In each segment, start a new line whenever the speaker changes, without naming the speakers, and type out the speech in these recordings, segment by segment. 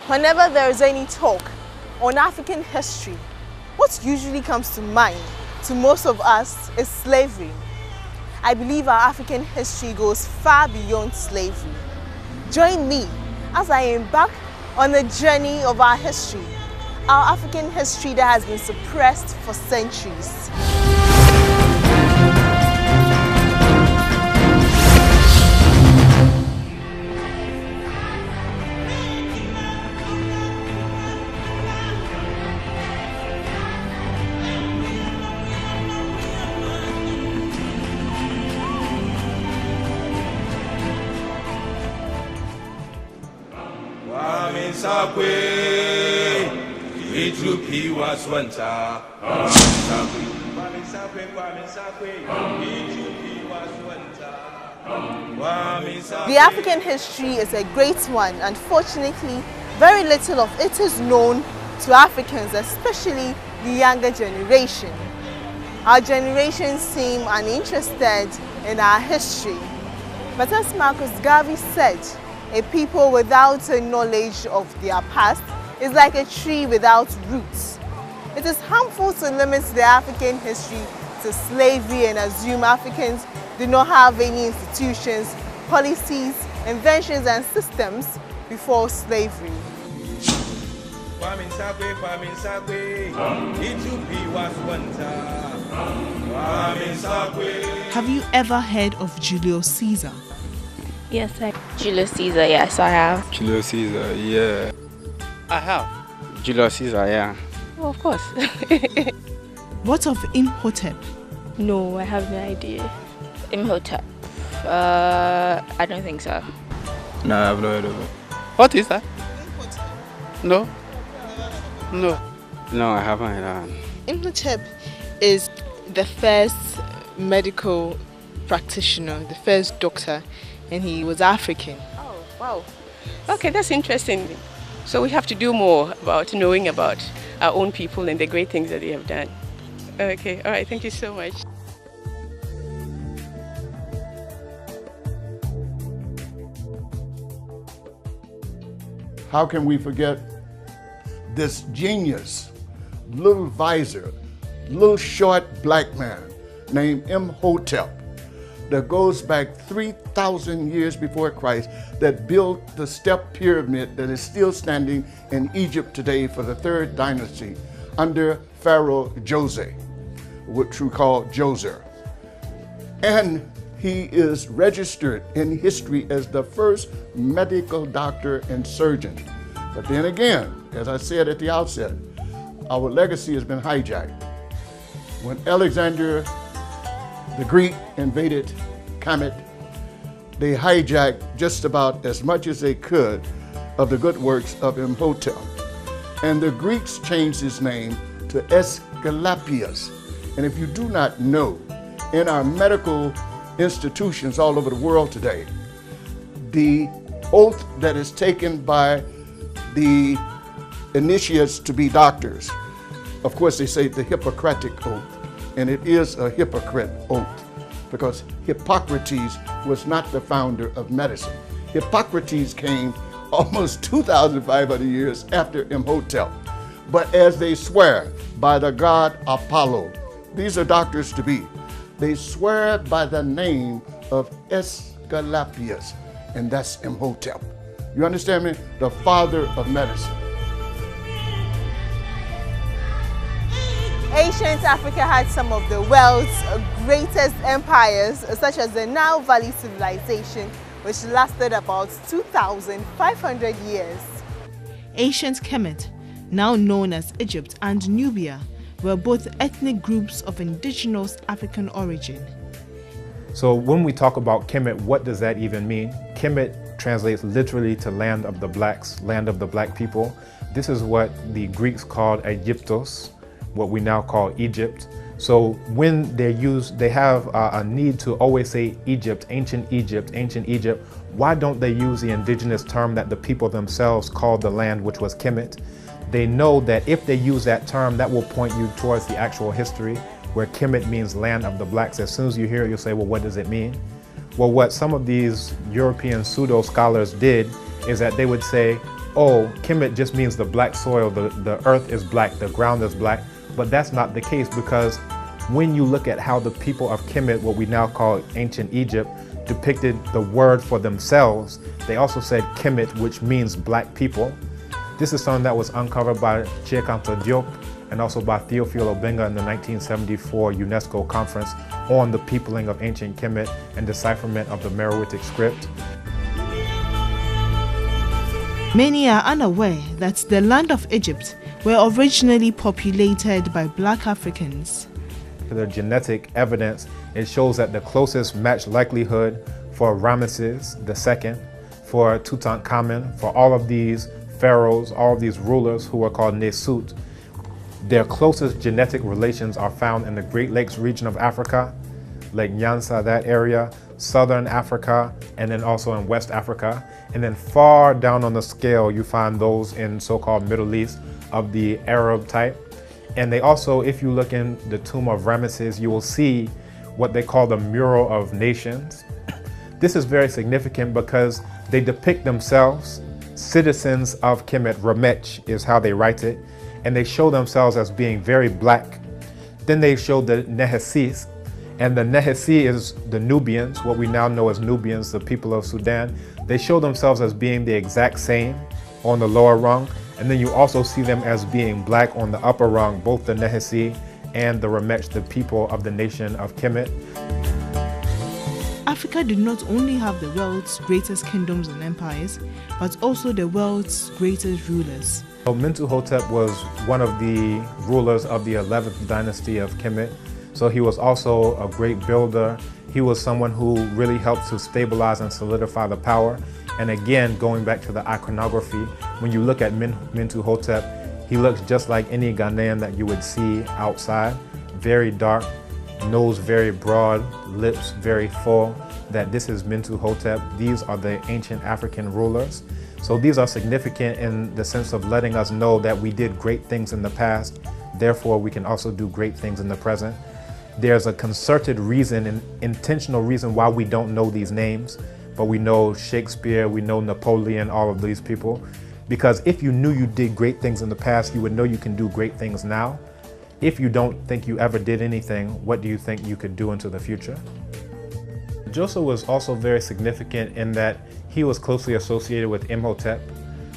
Whenever there is any talk on African history, what usually comes to mind to most of us is slavery. I believe our African history goes far beyond slavery. Join me as I embark on the journey of our history, our African history that has been suppressed for centuries. The African history is a great one. Unfortunately, very little of it is known to Africans, especially the younger generation. Our generation seem uninterested in our history. But as Marcus Garvey said, a people without a knowledge of their past is like a tree without roots. It is harmful to limit the African history to slavery and assume Africans do not have any institutions, policies, inventions and systems before slavery.
Have you ever heard of Julius Caesar?
Yes, Julius Caesar, yes, I have.
Julius Caesar, yeah.
I have.
Julius Caesar, yeah.
Oh, of course.
What of Imhotep?
No, I have no idea. Imhotep? I don't think so.
No, I have no idea.
What is that? No. No.
No, I haven't heard that.
Imhotep is the first medical practitioner, the first doctor, and he was African.
Oh, wow. Okay, that's interesting. So we have to do more about knowing about our own people and the great things that they have done. Okay, all right, thank you so much.
How can we forget this genius, little visor, little short black man named Imhotep that goes back 3,000 years before Christ, that built the step pyramid that is still standing in Egypt today for the third dynasty under Pharaoh Jose, which we call Djoser. And he is registered in history as the first medical doctor and surgeon. But then again, as I said at the outset, our legacy has been hijacked. When Alexander the Greek invaded Kemet, they hijacked just about as much as they could of the good works of Imhotep. And the Greeks changed his name to Aesculapius. And if you do not know, in our medical institutions all over the world today, the oath that is taken by the initiates to be doctors, of course they say the Hippocratic Oath, and it is a hypocrite oath because Hippocrates was not the founder of medicine. Hippocrates came almost 2,500 years after Imhotep. But as they swear by the god Apollo, these are doctors to be, they swear by the name of Aesculapius, and that's Imhotep. You understand me? The father of medicine.
Ancient Africa had some of the world's greatest empires, such as the Nile Valley civilization, which lasted about 2,500 years.
Ancient Kemet, now known as Egypt, and Nubia were both ethnic groups of indigenous African origin.
So when we talk about Kemet, what does that even mean? Kemet translates literally to land of the blacks, land of the black people. This is what the Greeks called Aegyptos, what we now call Egypt. So when they have a need to always say Egypt, ancient Egypt, ancient Egypt. Why don't they use the indigenous term that the people themselves called the land, which was Kemet? They know that if they use that term, that will point you towards the actual history, where Kemet means land of the blacks. As soon as you hear it, you'll say, well, what does it mean? Well, what some of these European pseudo scholars did is that they would say, oh, Kemet just means the black soil, the earth is black, the ground is black. But that's not the case, because when you look at how the people of Kemet, what we now call ancient Egypt, depicted the word for themselves, they also said Kemet, which means black people. This is something that was uncovered by Chiekanta Diop and also by Theophile Obenga in the 1974 UNESCO conference on the peopling of ancient Kemet and decipherment of the Meroitic script.
Many are unaware that the land of Egypt were originally populated by black Africans.
The genetic evidence, it shows that the closest match likelihood for Ramesses II, for Tutankhamen, for all of these pharaohs, all of these rulers who were called Nesut, their closest genetic relations are found in the Great Lakes region of Africa, Lake Nyanza, that area, Southern Africa, and then also in West Africa. And then far down on the scale, you find those in so-called Middle East of the Arab type. And they also, if you look in the tomb of Ramesses, you will see what they call the Mural of Nations. This is very significant because they depict themselves, citizens of Kemet, Ramech is how they write it, and they show themselves as being very black. Then they show the Nehesis, and the Nehesi is the Nubians, what we now know as Nubians, the people of Sudan. They show themselves as being the exact same on the lower rung, and then you also see them as being black on the upper rung, both the Nehesi and the Ramech, the people of the nation of Kemet.
Africa did not only have the world's greatest kingdoms and empires, but also the world's greatest rulers.
So Mentuhotep was one of the rulers of the 11th dynasty of Kemet. So he was also a great builder. He was someone who really helped to stabilize and solidify the power. And again, going back to the iconography, when you look at Mentuhotep, he looks just like any Ghanaian that you would see outside. Very dark, nose very broad, lips very full, that this is Mentuhotep. These are the ancient African rulers. So these are significant in the sense of letting us know that we did great things in the past, therefore we can also do great things in the present. There's a concerted reason, an intentional reason why we don't know these names, but we know Shakespeare, we know Napoleon, all of these people. Because if you knew you did great things in the past, you would know you can do great things now. If you don't think you ever did anything, what do you think you could do into the future? Joseph was also very significant in that he was closely associated with Imhotep.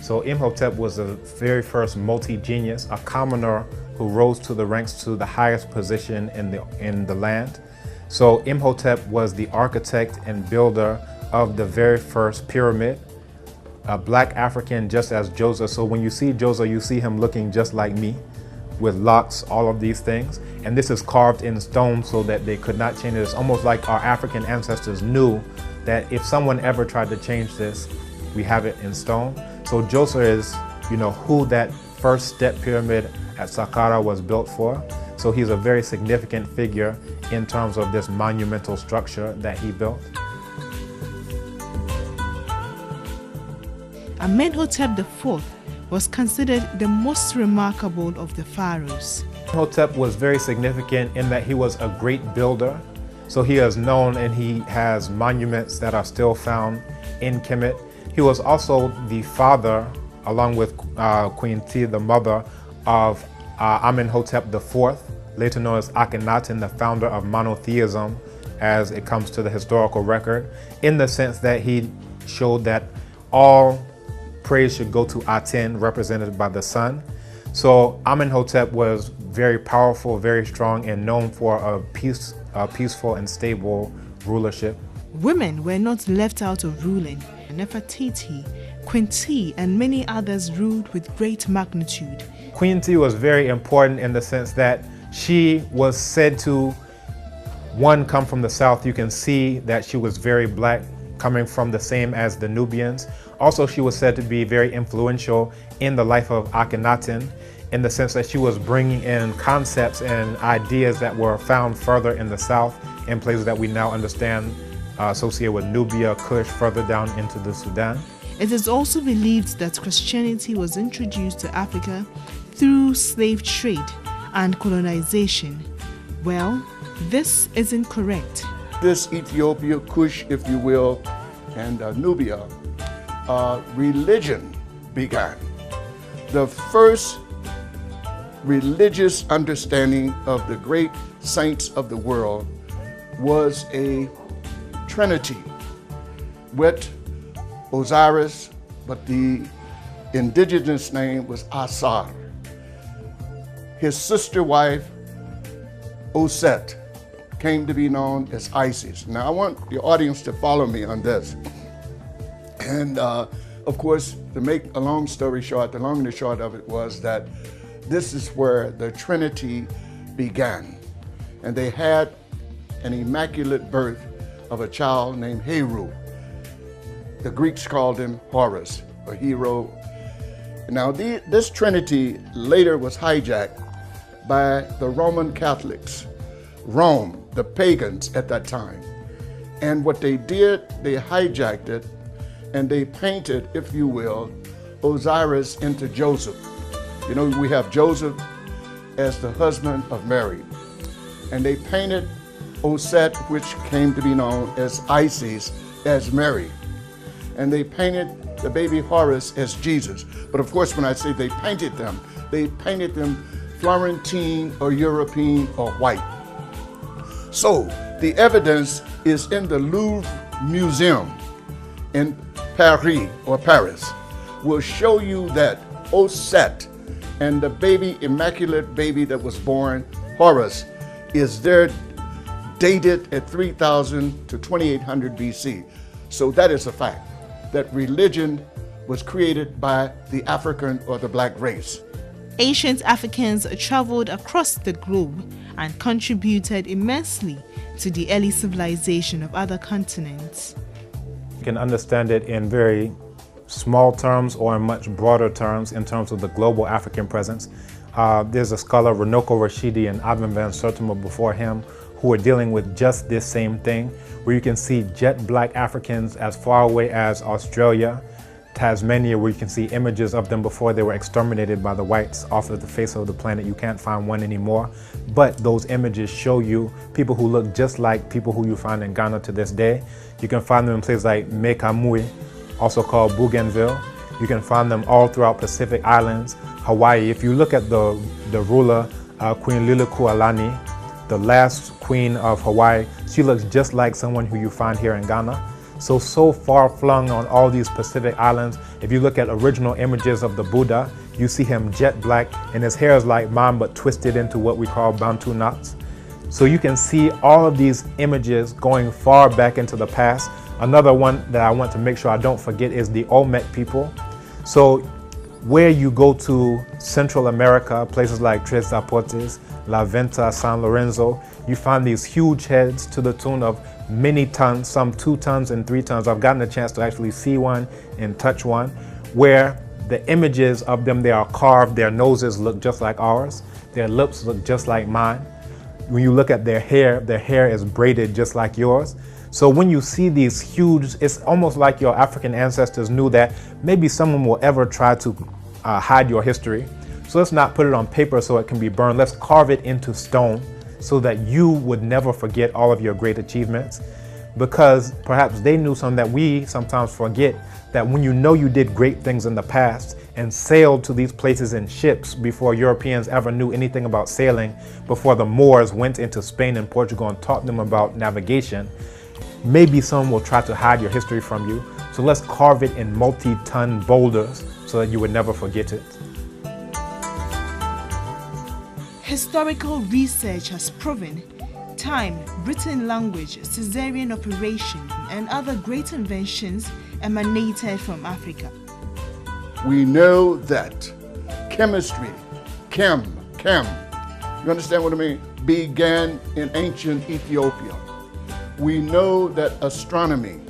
So Imhotep was the very first multi-genius, a commoner who rose to the ranks to the highest position in the land. So Imhotep was the architect and builder of the very first pyramid, a black African just as Joseph. So when you see Joseph, you see him looking just like me, with locks, all of these things. And this is carved in stone so that they could not change it. It's almost like our African ancestors knew that if someone ever tried to change this, we have it in stone. So Joseph is, who that first step pyramid at Saqqara was built for. So he's a very significant figure in terms of this monumental structure that he built.
Amenhotep IV was considered the most remarkable of the pharaohs.
Imhotep was very significant in that he was a great builder. So he is known and he has monuments that are still found in Kemet. He was also the father, along with Queen T, the mother of Amenhotep IV, later known as Akhenaten, the founder of monotheism as it comes to the historical record, in the sense that he showed that all praise should go to Aten, represented by the sun. So Amenhotep was very powerful, very strong, and known for a peaceful and stable rulership.
Women were not left out of ruling. Nefertiti, Queen T, and many others ruled with great magnitude.
Queen T was very important in the sense that she was said to, come from the south. You can see that she was very black, coming from the same as the Nubians. Also, she was said to be very influential in the life of Akhenaten, in the sense that she was bringing in concepts and ideas that were found further in the south, in places that we now understand associated with Nubia, Kush, further down into the Sudan.
It is also believed that Christianity was introduced to Africa through slave trade and colonization. Well, this isn't correct.
This Ethiopia, Kush, if you will, and Nubia, religion began. The first religious understanding of the great saints of the world was a trinity with Osiris, but the indigenous name was Asar. His sister wife, Oset, came to be known as Isis. Now I want the audience to follow me on this. And of course, to make a long story short, the long and the short of it was that this is where the Trinity began. And they had an immaculate birth of a child named Heru. The Greeks called him Horus, or hero. Now this Trinity later was hijacked by the Roman Catholics, Rome, the pagans at that time. And what they did, they hijacked it and they painted, if you will, Osiris into Joseph. You know, we have Joseph as the husband of Mary. And they painted Oset, which came to be known as Isis, as Mary. And they painted the baby Horus as Jesus. But of course, when I say they painted them Florentine or European or white. So the evidence is in the Louvre Museum in Paris or Paris. Will show you that Oset and the baby, immaculate baby that was born, Horus, is there dated at 3000 to 2800 BC. So that is a fact, that religion was created by the African or the black race.
Ancient Africans traveled across the globe and contributed immensely to the early civilization of other continents.
You can understand it in very small terms or in much broader terms in terms of the global African presence. There's a scholar, Runoko Rashidi and Adnan Van Sertima before him, who are dealing with just this same thing, where you can see jet black Africans as far away as Australia, Tasmania, where you can see images of them before they were exterminated by the whites off of the face of the planet. You can't find one anymore, but those images show you people who look just like people who you find in Ghana to this day. You can find them in places like Mekamui, also called Bougainville. You can find them all throughout Pacific Islands, Hawaii. If you look at the ruler, Queen Liliuokalani, the last queen of Hawaii, she looks just like someone who you find here in Ghana. So far flung on all these Pacific Islands. If you look at original images of the Buddha, you see him jet black and his hair is like mine but twisted into what we call Bantu knots. So you can see all of these images going far back into the past. Another one that I want to make sure I don't forget is the Olmec people. So where you go to Central America, places like Tres Zapotes, La Venta, San Lorenzo, you find these huge heads to the tune of many tons, some 2 tons and 3 tons. I've gotten a chance to actually see one and touch one, where the images of them, they are carved, their noses look just like ours, their lips look just like mine. When you look at their hair is braided just like yours. So when you see these huge, it's almost like your African ancestors knew that maybe someone will ever try to hide your history. So let's not put it on paper so it can be burned. Let's carve it into stone so that you would never forget all of your great achievements. Because perhaps they knew something that we sometimes forget, that when you know you did great things in the past and sailed to these places in ships before Europeans ever knew anything about sailing, before the Moors went into Spain and Portugal and taught them about navigation, maybe someone will try to hide your history from you. So let's carve it in multi-ton boulders so that you would never forget it.
Historical research has proven time, written language, Caesarean operation, and other great inventions emanated from Africa.
We know that chemistry, chem, you understand what I mean, began in ancient Ethiopia. We know that astronomy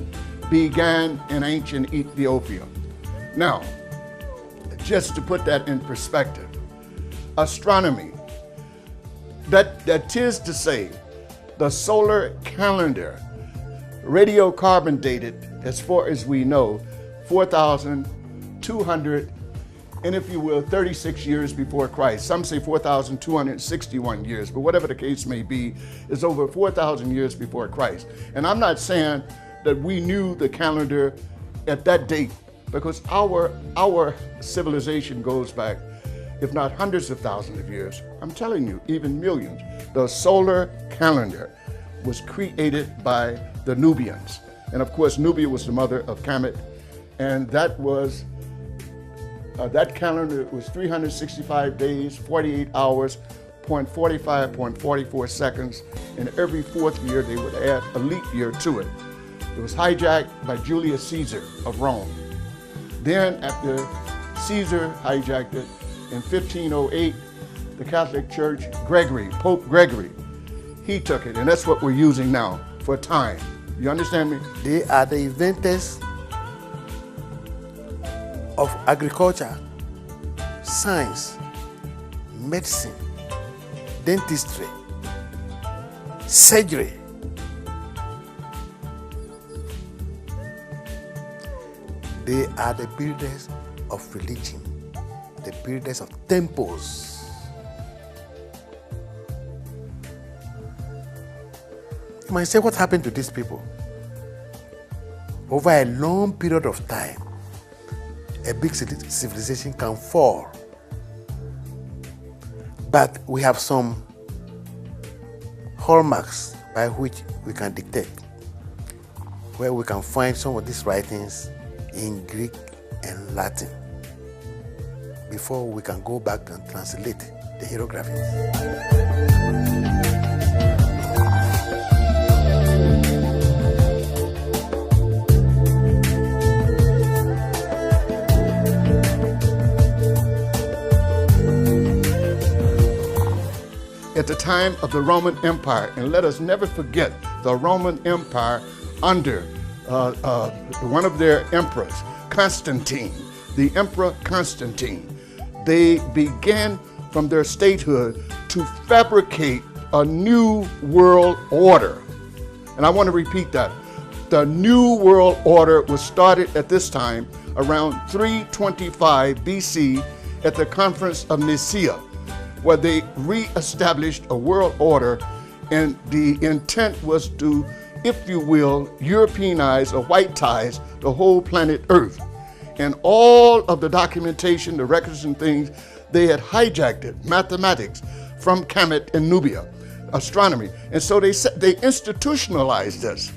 began in ancient Ethiopia. Now, just to put that in perspective, astronomy, that is to say, the solar calendar, radiocarbon dated, as far as we know, 4,200, and if you will, 36 years before Christ. Some say 4,261 years, but whatever the case may be, it's over 4,000 years before Christ. And I'm not saying that we knew the calendar at that date because our civilization goes back, if not hundreds of thousands of years, I'm telling you, even millions. The solar calendar was created by the Nubians. And of course, Nubia was the mother of Kemet. And that was, that calendar was 365 days, 48 hours, 0.45, 0.44 seconds. And every fourth year, they would add a leap year to it. It was hijacked by Julius Caesar of Rome. Then after Caesar hijacked it, in 1508, the Catholic Church, Pope Gregory, he took it, and that's what we're using now for time. You understand me?
They are the inventors of agriculture, science, medicine, dentistry, surgery. They are the builders of religion, the builders of temples. You might say, what happened to these people? Over a long period of time, a big civilization can fall. But we have some hallmarks by which we can dictate, where we can find some of these writings in Greek and Latin before we can go back and translate the hieroglyphics.
At the time of the Roman Empire, and let us never forget the Roman Empire under one of their emperors, Constantine, the Emperor Constantine. They began from their statehood to fabricate a new world order. And I want to repeat that. The new world order was started at this time around 325 BC at the Conference of Nicaea, where they re-established a world order, and the intent was to, if you will, Europeanize or whiteize the whole planet Earth. And all of the documentation, the records and things, they had hijacked it, mathematics, from Kemet and Nubia, astronomy. And so they institutionalized this,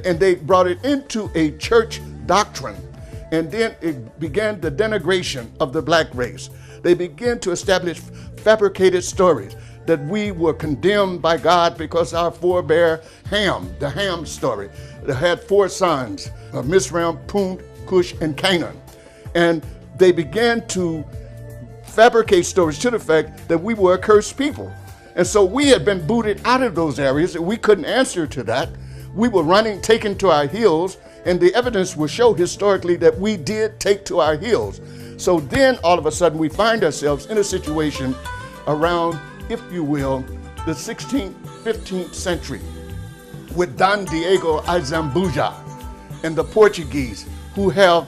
and they brought it into a church doctrine. And then it began the denigration of the black race. They began to establish fabricated stories that we were condemned by God because our forebear Ham, the Ham story, that had 4 sons, Mizraim, Punt, Cush, and Canaan. And they began to fabricate stories to the fact that we were a cursed people. And so we had been booted out of those areas, and we couldn't answer to that. We were running, taken to our heels, and the evidence will show historically that we did take to our heels. So then all of a sudden we find ourselves in a situation around, if you will, the 16th, 15th century with Don Diego Azambuja and the Portuguese, who have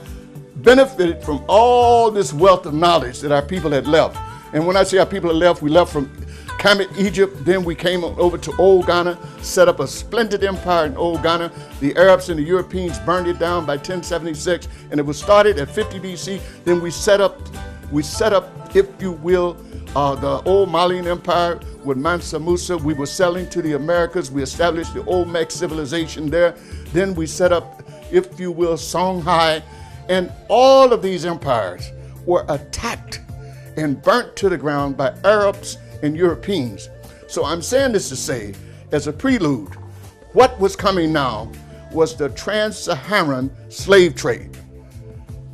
benefited from all this wealth of knowledge that our people had left. And when I say our people had left, we left from Kemet, Egypt, then we came over to Old Ghana, set up a splendid empire in Old Ghana. The Arabs and the Europeans burned it down by 1076, and it was started at 50 BC. Then we set up, if you will, the old Malian Empire with Mansa Musa. We were selling to the Americas. We established the Olmec civilization there. Then we set up, if you will, Songhai. And all of these empires were attacked and burnt to the ground by Arabs and Europeans. So I'm saying this to say, as a prelude, what was coming now was the trans-Saharan slave trade.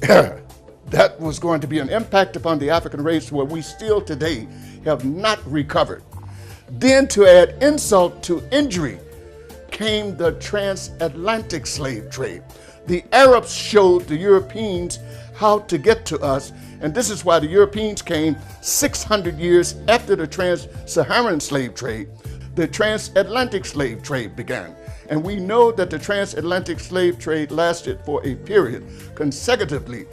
That was going to be an impact upon the African race where we still today have not recovered. Then to add insult to injury came the transatlantic slave trade. The Arabs showed the Europeans how to get to us, and this is why the Europeans came 600 years after the trans-Saharan slave trade. The transatlantic slave trade began. And we know that the transatlantic slave trade lasted for a period consecutively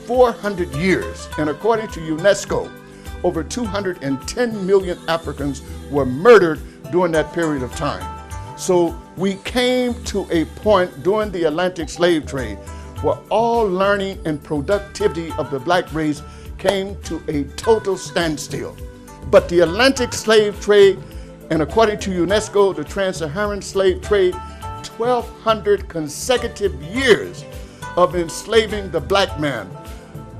400 years. And according to UNESCO, over 210 million Africans were murdered during that period of time. So we came to a point during the Atlantic slave trade where all learning and productivity of the black race came to a total standstill. But the Atlantic slave trade, and according to UNESCO, the trans-Saharan slave trade, 1,200 consecutive years of enslaving the black man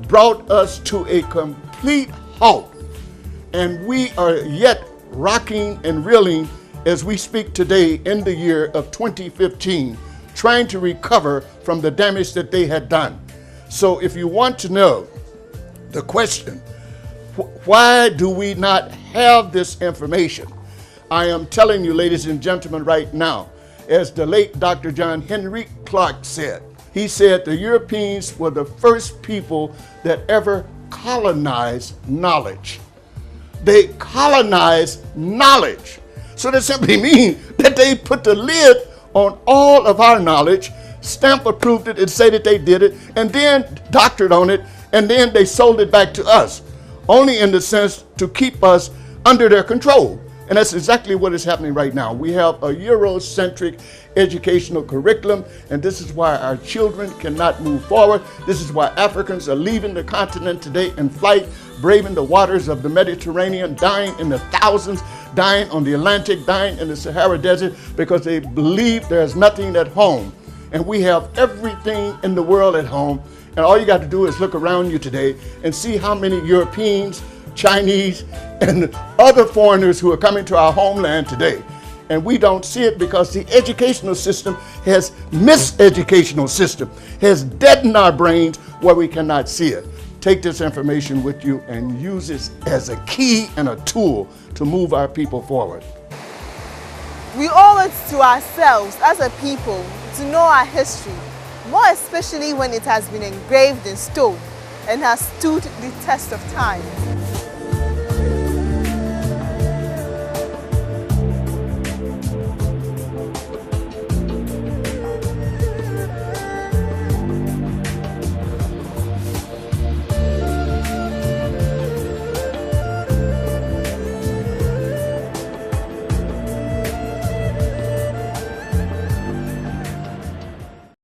brought us to a complete halt. And we are yet rocking and reeling as we speak today in the year of 2015, trying to recover from the damage that they had done. So if you want to know the question, why do we not have this information? I am telling you, ladies and gentlemen, right now, as the late Dr. John Henry Clark said, he said the Europeans were the first people that ever colonized knowledge. They colonized knowledge. So that simply means that they put the lid on all of our knowledge, stamp approved it and say that they did it, and then doctored on it, and then they sold it back to us, only in the sense to keep us under their control. And that's exactly what is happening right now. We have a Eurocentric educational curriculum, and this is why our children cannot move forward. This is why Africans are leaving the continent today in flight, braving the waters of the Mediterranean, dying in the thousands, dying on the Atlantic, dying in the Sahara Desert, because they believe there's nothing at home. And we have everything in the world at home. And all you got to do is look around you today and see how many Europeans, Chinese, and other foreigners who are coming to our homeland today. And we don't see it because the educational system has miseducational system, has deadened our brains where we cannot see it. Take this information with you and use it as a key and a tool to move our people forward.
We owe it to ourselves as a people to know our history, more especially when it has been engraved in stone and has stood the test of time.